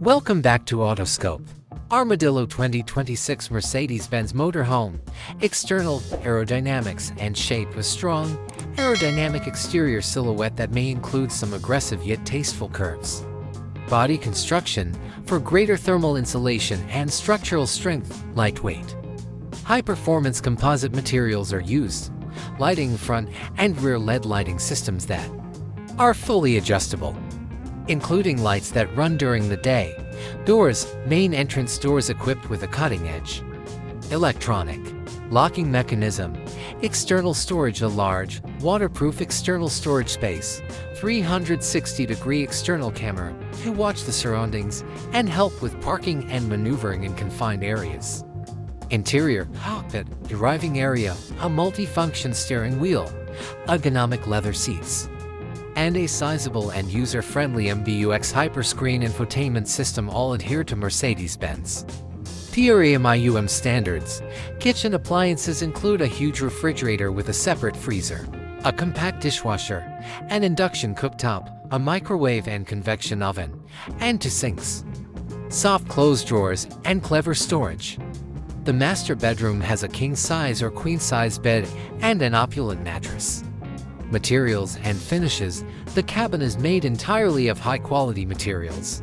Welcome back to Autoscope. Armadillo 2026 Mercedes Benz Motorhome. External aerodynamics and shape: a strong, aerodynamic exterior silhouette that may include some aggressive yet tasteful curves. Body construction: for greater thermal insulation and structural strength, lightweight. High-performance composite materials are used. Lighting: front and rear LED lighting systems that are fully adjustable, including lights that run during the day. Doors: main entrance doors equipped with a cutting-edge electronic locking mechanism. External storage: a large, waterproof external storage space. 360-degree external camera to watch the surroundings and help with parking and maneuvering in confined areas. Interior: cockpit, driving area, a multi-function steering wheel, ergonomic leather seats, and a sizable and user-friendly MBUX hyperscreen infotainment system, all adhere to Mercedes-Benz PRAMIUM standards. Kitchen appliances include a huge refrigerator with a separate freezer, a compact dishwasher, an induction cooktop, a microwave and convection oven, and two sinks. Soft close drawers and clever storage. The master bedroom has a king-size or queen-size bed and an opulent mattress. Materials and finishes: the cabin is made entirely of high-quality materials.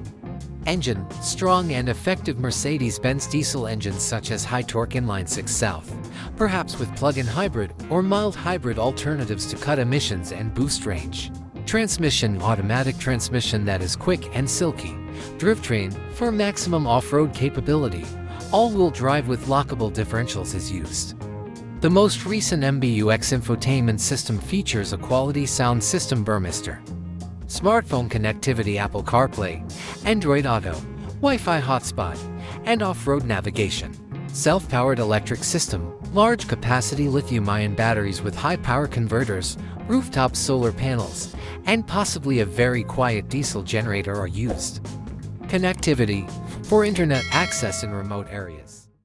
Engine: strong and effective Mercedes-Benz diesel engines such as high-torque inline-six South, perhaps with plug-in hybrid or mild hybrid alternatives to cut emissions and boost range. Transmission: automatic transmission that is quick and silky. Drivetrain: for maximum off-road capability, all-wheel drive with lockable differentials is used. The most recent MBUX infotainment system features a quality sound system Burmester, smartphone connectivity, Apple CarPlay, Android Auto, Wi-Fi hotspot, and off-road navigation. Self-powered electric system: large capacity lithium-ion batteries with high power converters, rooftop solar panels, and possibly a very quiet diesel generator are used. Connectivity: for internet access in remote areas.